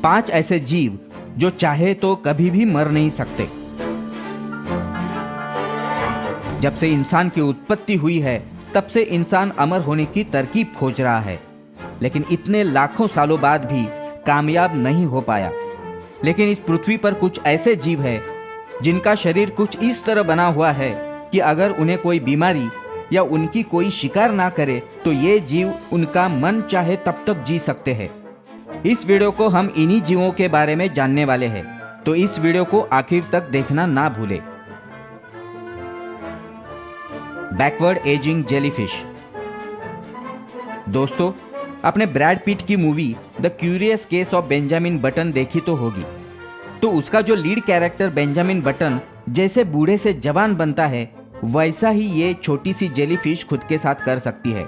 5 ऐसे जीव जो चाहे तो कभी भी मर नहीं सकते। जब से इंसान की उत्पत्ति हुई है तब से इंसान अमर होने की तरकीब खोज रहा है, लेकिन इतने लाखों सालों बाद भी कामयाब नहीं हो पाया। लेकिन इस पृथ्वी पर कुछ ऐसे जीव हैं जिनका शरीर कुछ इस तरह बना हुआ है कि अगर उन्हें कोई बीमारी या उनकी कोई शिकार ना करे तो ये जीव उनका मन चाहे तब तक जी सकते हैं। इस वीडियो को हम इन्हीं जीवों के बारे में जानने वाले हैं, तो इस वीडियो को आखिर तक देखना ना भूले। Backward ageing jellyfish. दोस्तों, आपने ब्रैड पिट की movie the curious case of Benjamin button देखी तो होगी। तो उसका जो लीड कैरेक्टर बेंजामिन बटन जैसे बूढ़े से जवान बनता है, वैसा ही ये छोटी सी जेलीफिश खुद के साथ कर सकती है।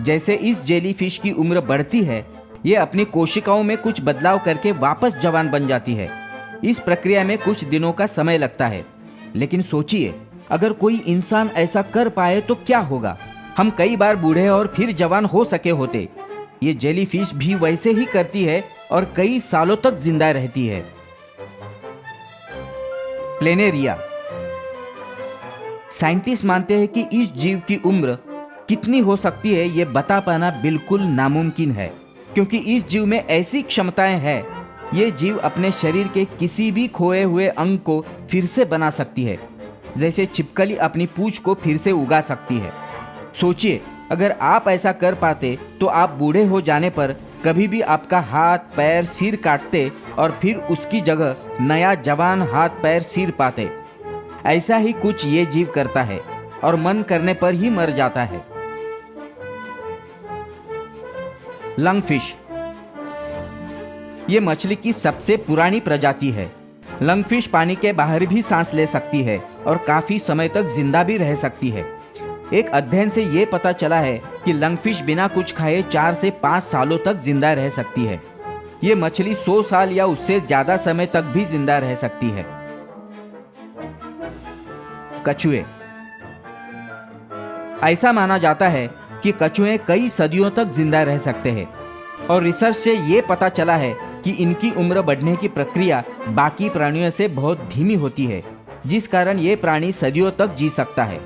जैसे इस जेलीफिश की उम्र बढ़ती है, ये अपनी कोशिकाओं में कुछ बदलाव करके वापस जवान बन जाती है। इस प्रक्रिया में कुछ दिनों का समय लगता है, लेकिन सोचिए अगर कोई इंसान ऐसा कर पाए तो क्या होगा। हम कई बार बूढ़े और फिर जवान हो सके होते। ये जेलीफिश भी वैसे ही करती है और कई सालों तक जिंदा रहती है। प्लेनेरिया। साइंटिस्ट मानते हैं कि इस जीव की उम्र कितनी हो सकती है ये बता पाना बिल्कुल नामुमकिन है, क्योंकि इस जीव में ऐसी क्षमताएं हैं। ये जीव अपने शरीर के किसी भी खोए हुए अंग को फिर से बना सकती है, जैसे छिपकली अपनी पूंछ को फिर से उगा सकती है। सोचिए अगर आप ऐसा कर पाते तो आप बूढ़े हो जाने पर कभी भी आपका हाथ पैर सिर काटते और फिर उसकी जगह नया जवान हाथ पैर सिर पाते। ऐसा ही कुछ ये जीव करता है और मन करने पर ही मर जाता है। लंगफिश। ये मछली की सबसे पुरानी प्रजाति है। लंगफिश पानी के बाहर भी सांस ले सकती है और काफी समय तक जिंदा भी रह सकती है। एक अध्ययन से ये पता चला है कि लंगफिश बिना कुछ खाए 4 से 5 सालों तक जिंदा रह सकती है। ये मछली 100 साल या उससे ज्यादा समय तक भी जिंदा रह सकती है। कछुए। ऐसा माना जाता है कि कछुए कई सदियों तक जिंदा रह सकते हैं और रिसर्च से ये पता चला है कि इनकी उम्र बढ़ने की प्रक्रिया बाकी प्राणियों से बहुत धीमी होती है, जिस कारण ये प्राणी सदियों तक जी सकता है।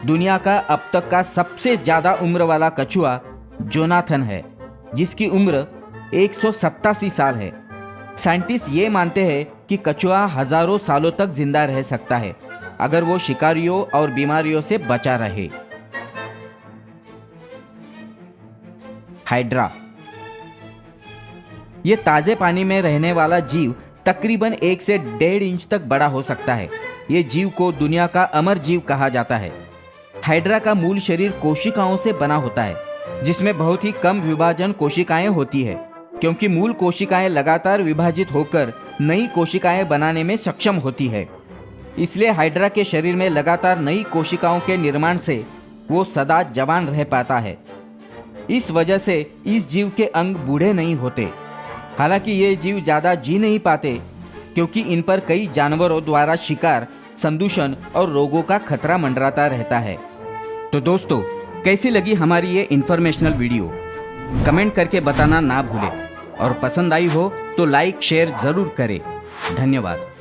दुनिया का अब तक का सबसे ज्यादा उम्र वाला कछुआ जोनाथन है, जिसकी उम्र 187 साल है। साइंटिस्ट ये मानते हैं कि कछुआ हजारों सालों तक जिंदा रह सकता है अगर वो शिकारियों और बीमारियों से बचा रहे। हाइड्रा। ये ताजे पानी में रहने वाला जीव तकरीबन 1 से 1.5 इंच तक बड़ा हो सकता है। ये जीव को दुनिया का अमर जीव कहा जाता है। हाइड्रा का मूल शरीर कोशिकाओं से बना होता है, जिसमें बहुत ही कम विभाजन कोशिकाएं होती है, क्योंकि मूल कोशिकाएं लगातार विभाजित होकर नई कोशिकाएं बनाने में सक्षम होती है। इसलिए हाइड्रा के शरीर में लगातार नई कोशिकाओं के निर्माण से वो सदा जवान रह पाता है। इस वजह से इस जीव के अंग बूढ़े नहीं होते। हालांकि ये जीव ज्यादा जी नहीं पाते, क्योंकि इन पर कई जानवरों द्वारा शिकार, संदूषण और रोगों का खतरा मंडराता रहता है। तो दोस्तों, कैसी लगी हमारी ये इंफॉर्मेशनल वीडियो? कमेंट करके बताना ना भूलें और पसंद आई हो तो लाइक शेयर जरूर करें। धन्यवाद।